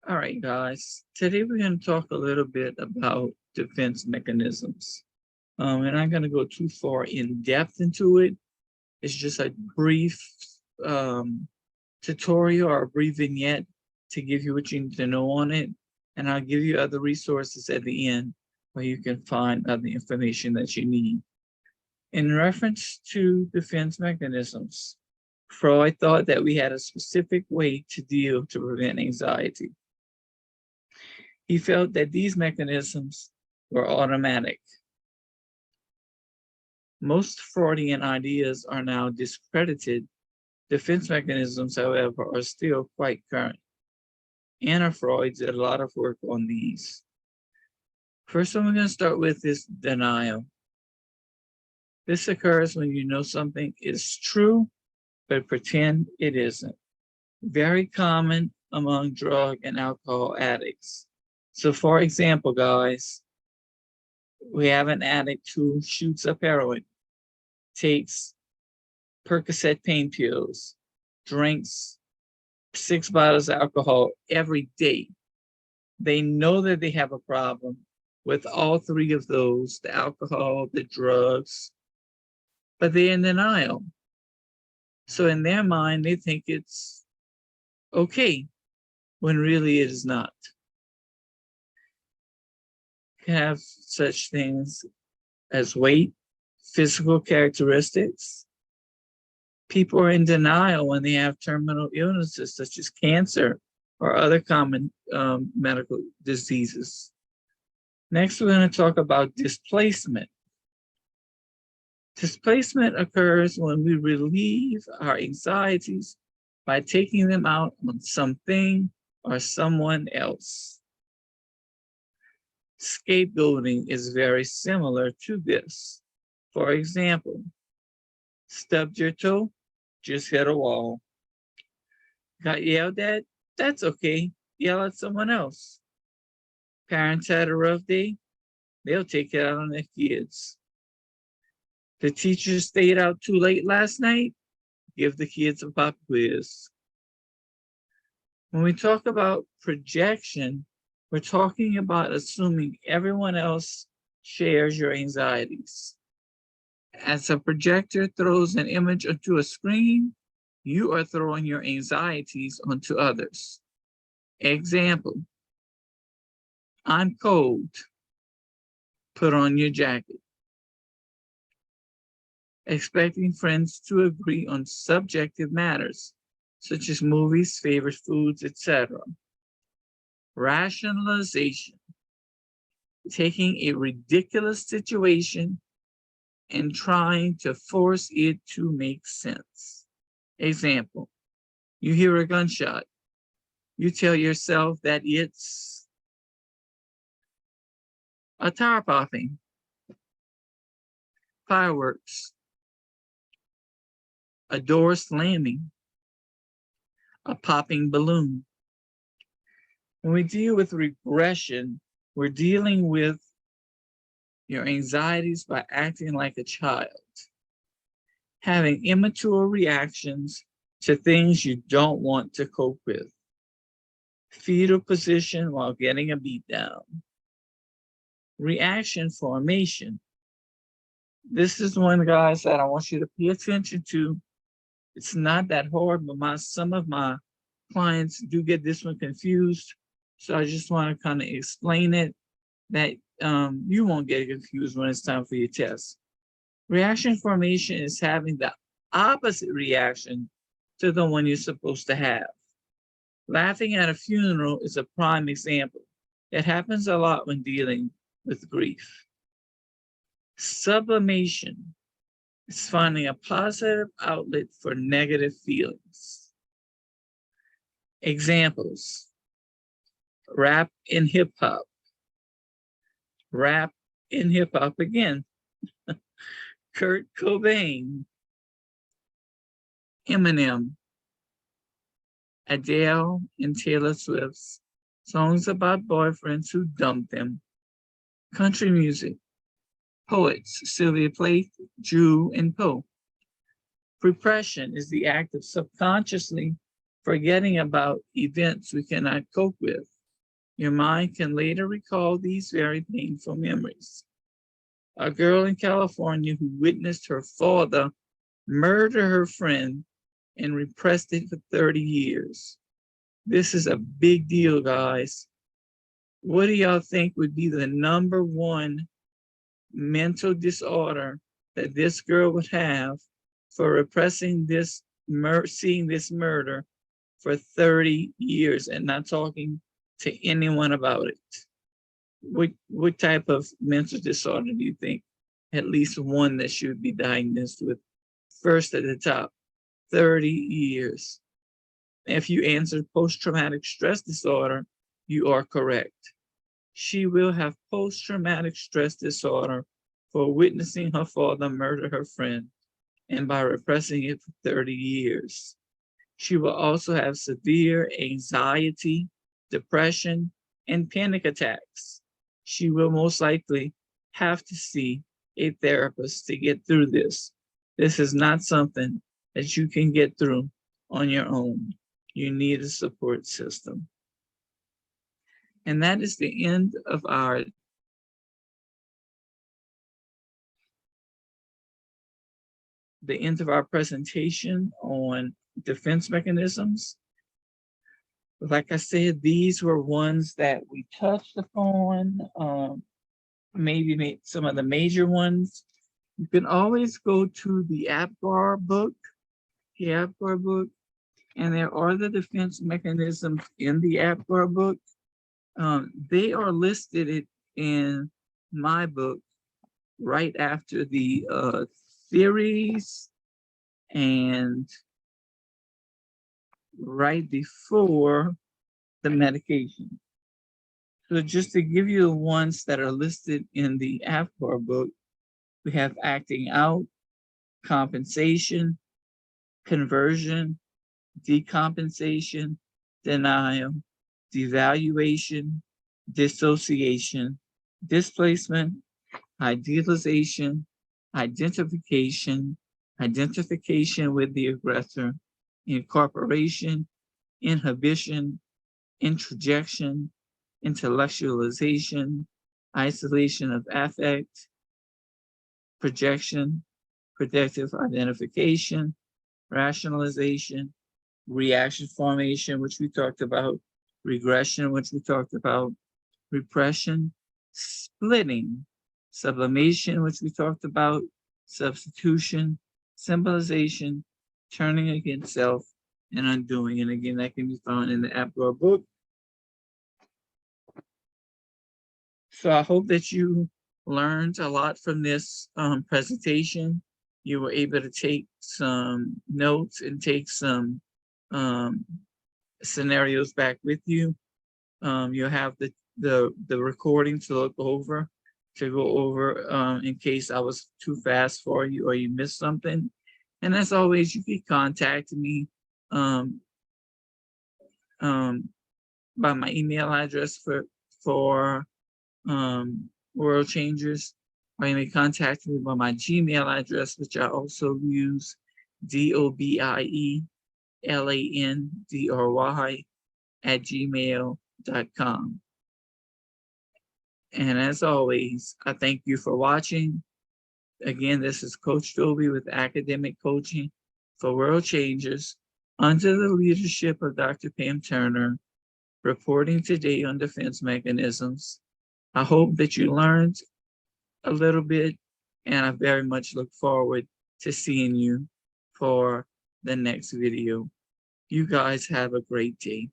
All right, guys. Today we're going to talk a little bit about defense mechanisms. And I'm going to go too far in depth into it. It's just a brief um, tutorial or a brief vignette to give you what you need to know on it. And I'll give you other resources at the end where you can find other information that you need. In reference to defense mechanisms, Freud thought that we had a specific way to prevent anxiety. He felt that these mechanisms were automatic. Most Freudian ideas are now discredited. Defense mechanisms, however, are still quite current. Anna Freud did a lot of work on these. First one we're going to start with is denial. This occurs when you know something is true, but pretend it isn't. Very common among drug and alcohol addicts. So for example, guys, we have an addict who shoots up heroin, takes Percocet pain pills, drinks 6 bottles of alcohol every day. They know that they have a problem with all three of those, the alcohol, the drugs, but they're in denial. So in their mind, they think it's okay, when really it is not. You can have such things as weight, physical characteristics. People are in denial when they have terminal illnesses such as cancer or other common medical diseases. Next, we're going to talk about displacement. Displacement occurs when we relieve our anxieties by taking them out on something or someone else. Scapegoating is very similar to this. For example, stubbed your toe, just hit a wall. Got yelled at? That's okay. Yell at someone else. Parents had a rough day? They'll take it out on their kids. The teacher stayed out too late last night? Give the kids a pop quiz. When we talk about projection, we're talking about assuming everyone else shares your anxieties. As a projector throws an image onto a screen, you are throwing your anxieties onto others. Example, I'm cold. Put on your jacket. Expecting friends to agree on subjective matters, such as movies, favorite foods, etc. Rationalization, taking a ridiculous situation and trying to force it to make sense. Example, you hear a gunshot. You tell yourself that it's a tire popping, fireworks, a door slamming, a popping balloon. When we deal with regression, we're dealing with your anxieties by acting like a child, having immature reactions to things you don't want to cope with, fetal position while getting a beat down, reaction formation. This is one, guys, that I want you to pay attention to. It's not that hard, but some of my clients do get this one confused. So I just want to kind of explain it that you won't get confused when it's time for your test. Reaction formation is having the opposite reaction to the one you're supposed to have. Laughing at a funeral is a prime example. It happens a lot when dealing with grief. Sublimation is finding a positive outlet for negative feelings. Examples, rap in hip hop. Rap in hip hop again. Kurt Cobain, Eminem, Adele, and Taylor Swift's songs about boyfriends who dumped them. Country music, poets, Sylvia Plath, Drew, and Poe. Repression is the act of subconsciously forgetting about events we cannot cope with. Your mind can later recall these very painful memories. A girl in California who witnessed her father murder her friend and repressed it for 30 years. This is a big deal, guys. What do y'all think would be the #1 mental disorder that this girl would have for repressing this, seeing this murder for 30 years and not talking to anyone about it? What type of mental disorder do you think? At least one that she would be diagnosed with. First at the top, 30 years. If you answered post-traumatic stress disorder, you are correct. She will have post-traumatic stress disorder for witnessing her father murder her friend and by repressing it for 30 years. She will also have severe anxiety, depression, and panic attacks. She will most likely have to see a therapist to get through this. This is not something that you can get through on your own. You need a support system. And that is the end of our presentation on defense mechanisms. Like I said, these were ones that we touched upon, maybe some of the major ones. You can always go to the APGAR book, and there are the defense mechanisms in the APGAR book. They are listed in my book right after the theories and right before the medication. So just to give you the ones that are listed in the APGAR book, we have acting out, compensation, conversion, decompensation, denial, devaluation, dissociation, displacement, idealization, identification, identification with the aggressor, incorporation, inhibition, introjection, intellectualization, isolation of affect, projection, predictive identification, rationalization, reaction formation, which we talked about, regression, which we talked about, repression, splitting, sublimation, which we talked about, substitution, symbolization, turning against self, and undoing. And again, that can be found in the APGAR book. So I hope that you learned a lot from this presentation. You were able to take some notes and take some scenarios back with you. You'll have the recording to look over, in case I was too fast for you or you missed something. And as always, you can contact me by my email address for World Changers, or you may contact me by my Gmail address, which I also use, DobieLandry@gmail.com. And as always, I thank you for watching. Again, this is Coach Dobie with Academic Coaching for World Changers under the leadership of Dr. Pam Turner, reporting today on defense mechanisms. I hope that you learned a little bit, and I very much look forward to seeing you for the next video. You guys have a great day.